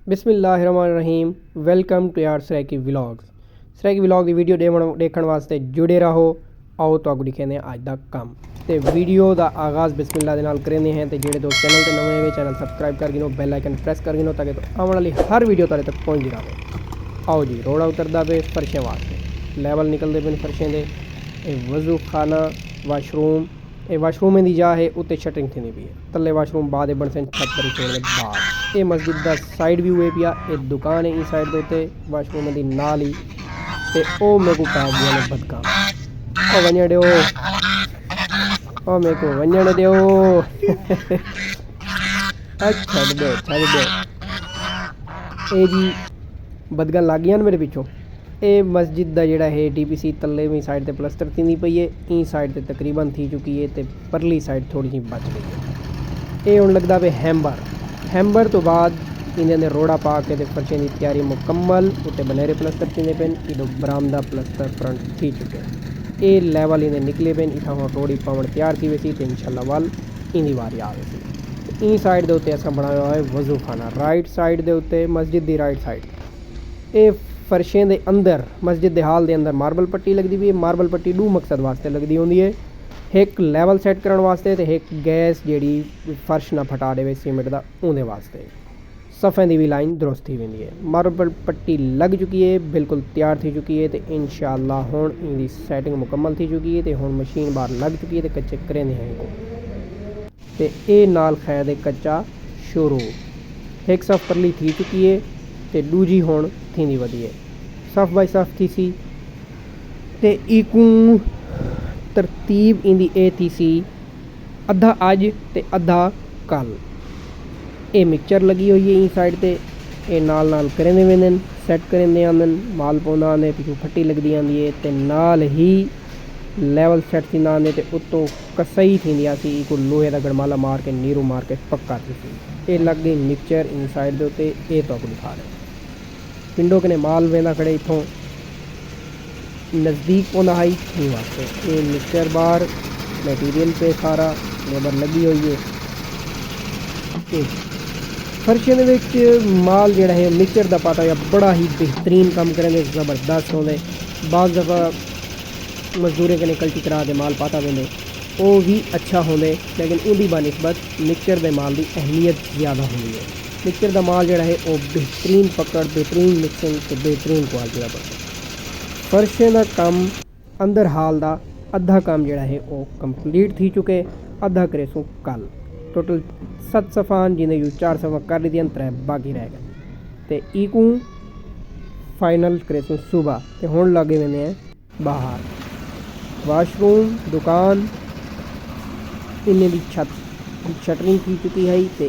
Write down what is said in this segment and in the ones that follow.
बिस्मिल्लाहिर्रहमानिर्रहीम। Welcome to यार Saraiki vlogs. Saraiki vlog की वीडियो देखने वास्ते जुड़े रहो। आओ तो अगू दिखेंदे अज दा कम ते वीडियो का आगाज़ बिस्मिल्लाह दे नाल करेंदे हैं। तो जेडे दोस्त चैनल ते नवे वे चैनल सबसक्राइब कर गिनो, बेल आइकन प्रेस कर गिनो ताकि तो आने वाली हर वीडियो तारे तक पहुँचती रहे। आओ जी, रोड़ा उतरदा पे फर्शें वास्ते लैवल निकलते पे फर्शें दे। वज़ू खाना वाशरूम वाशरूम की जा है उत्ते शटरिंग थी पी है तले वाशरूम बाद बन सन छत पर छोड़ने बाद ये मस्जिद का साइड व्यू है पिया। ये दुकान है इस साइड के उत्ते वाशरूम की नाल ही ते ओ मेरे को पै गया ने बदका ओ वंजण दियो ओ मेरे को वंजण दियो छड़ दे ए जी बदगन लग गया मेरे पिछों। ये मस्जिद का जोड़ा है DPC तले भी साइड ते प्लस्तर थी पई है, ई साइड ते तकरीबन थी चुकी है तो परली साइड थोड़ी जी बच गई है। ये हुण लगता पे हैम्बर तो बाद इन्हें रोड़ा पा के फर्शें की तैयारी मुकम्मल। उत्ते बनेरे प्लस्तर थींदे पेन, इधर बरामदा प्लस्तर फ्रंट थी चुके। ये लैवल इन्हें निकले पेन, इतना हुण रोड़ी पावन तैयार थी वैसी तो इंशाल्लाह वल इंदी वारी आ वैसी। ई साइड के उत्ते असां बनाया हुआ है वज़ू खाना। राइट साइड के उत्ते मस्जिद की राइट साइड ये फर्शें दे अंदर मस्जिद के हाल के अंदर मार्बल पट्टी लगती भी है। मार्बल पट्टी दो मकसद वास्ते लगती होंगी है, एक लैवल सैट करने वास्ते तो एक गैस जी फर्श ना फटा दे सीमेंट का उहदे वास्ते। सफ़े की भी लाइन दुरुस्त थी वेंदी है। मार्बल पट्टी लग चुकी है, बिल्कुल तैयार थी चुकी है तो इंशाअल्लाह हुण इनकी सैटिंग मुकम्मल थी चुकी है तो हुण मशीन बाहर लग चुकी है तो कच्चे करेंदे हैं तो ये नाल खैर कच्चा शुरू। एक सफ परली थी चुकी है तो दूजी हुण थींदी वधी है। सफ बाई सफ थी सी ते इकू तरतीब इंदी ए थी सी अद्धा अज ते अद्धा कल। ये मिक्सचर लगी हुई है ई साइड ते ये नाल करेंदे वेंदे सैट करेंदे आंदन माल पौंदा आंदे पिछू फट्टी लगदी आंदी है ते नाल ही लैवल सैट थींदा आंदे ते उत्तों कसई थींदी आसी इको लोहे का गड़माला मार के नीरू मार के पक्का थी सी। ये लग गई मिक्सचर इन साइड के उत्ते। ये तो दिखा रहे पिंडों कने माल वेंदा खड़े इतों नज़दीक पौंदा हाई थी वास्ते। ये मिक्सचर बार मटीरियल पे सारा लेबर लगी हुई है। फर्शें दे विच माल जिहड़ा है मिक्सचर का पाता या बड़ा ही बेहतरीन काम करेंगे, ज़बरदस्त होंदे। बाज़ दफ़ा मजदूरें कने कल्टी करा के माल पाता वेंदे वो भी अच्छा होंदे, लेकिन उनकी बनस्बत मिक्सचर के माल की अहमियत ज़्यादा होंदी है। मिक्सचर का माल जोड़ा है वो बेहतरीन पकड़, बेहतरीन मिक्सिंग तो बेहतरीन क्वालिटी का बनता। फर्शें का काम अंदर हाल का अद्धा काम जोड़ा है वो कंप्लीट थी चुके, अद्धा करेसूँ कल। टोटल 7 सफ़ान जिन्हें 4 सफ़ा कर दी 3 बाकी रह गए तो इकू फाइनल करेसूँ सुबह तो हुण लगे वेंदे हैं बाहर वाशरूम दुकान इन्हें की छत शटरिंग की चुकी है तो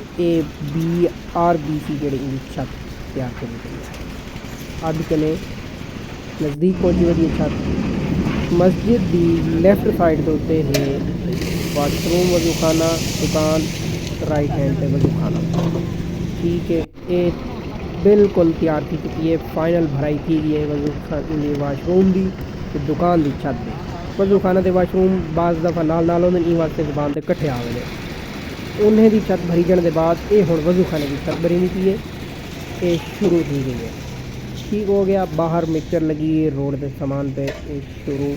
BRBC जी इनकी छत तैयार करी गई है। अद कने नज़दीक पहुँची वही छत। मस्जिद की लैफ्ट साइड के उत्ते है वाशरूम वज़ू खाना दुकान, राइट हैंड पे वज़ू खाना। ठीक है, ये बिल्कुल तैयार थी चुकी है। फाइनल भराई थी गई है वज़ू वाशरूम की तो दुकान की छत की। वज़ू खाना तो वाशरूम बाज़ दफ़ा नाल होंगे ई वास्ते जबान से कट्ठे आ गए। उन्हें दी छत भरी जाने के बाद ये हुण वज़ू खाने की छत भरी नहीं की है, ये शुरू की गई है। ठीक हो गया। बाहर मिक्सचर लगी है रोड के सामान पे ये शुरू।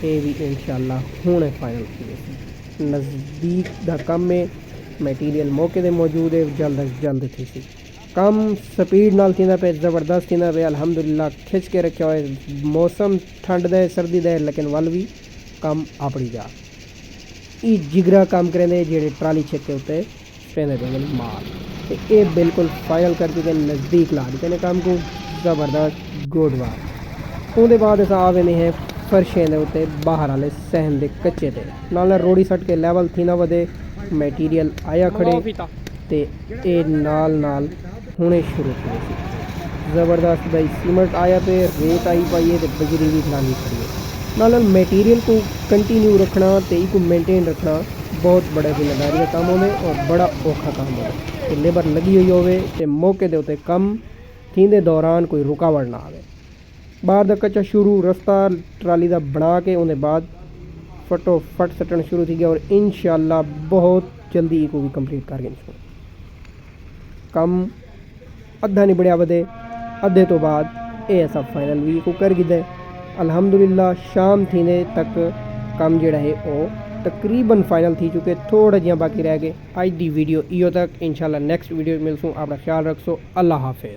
ये भी इंशाल्लाह हुणे फाइनल की नज़दीक का कम है। मटीरियल मौके दे मौजूद है, जल्द अज जल्द थी सी कम स्पीड नाल थींदा पे ज़बरदस्त थींदा पे। अल्हम्दुलिल्लाह खिंच के रखा है। मौसम ठंड दे सर्दी दे लेकिन वल भी कम अपड़ी जा ई जिगरा काम करेंदे जेडे ट्राली छेके उत्ते पेंदे पे माल ते ये बिल्कुल फाइनल कर चुके नज़दीक ला दिते ने काम को ज़बरदस्त गोडवार। उहदे बाद अस आ वेंदे हैं फर्शें दे उत्ते बाहर वाले सहन दे कच्चे ते नाल रोड़ी सट के लैवल थी ना वधे मटीरियल आया खड़े ते ये नाल हुणे शुरू हुए ज़बरदस्त भाई सीमेंट आया पे रेत आई पाई है तो बजरी भी लानी पड़ी है। नाल मटीरियल को कंटिन्यू रखना तो इको मेनटेन रखना बहुत बड़ा जिम्मेदारी का काम होवे और बड़ा औखा काम होवे। तो लेबर लगी हुई होवे तो मौके के उत्ते कम थींदे दौरान कोई रुकावट ना आवे। बाहर का कच्चा शुरू रस्ता ट्राली का बना के उन्हें बाद फटोफट सटन शुरू थी गया और इंशाअल्लाह बहुत जल्दी इको भी कंप्लीट कर गए। कम अद्धा निबड़िया वधे अद्धे तो बाद ये असां फाइनल भी कर गिदे अल्हम्दुलिल्लाह शाम थींदे तक कम जिहड़ा है वो तकरीबन फाइनल थी चुके थोड़ा जिहा बाकी रह गए। अज दी वीडियो इहो तक इंशाल्लाह नेक्स्ट वीडियो मिलसूँ अपना ख्याल रखसो अल्लाह हाफिज़।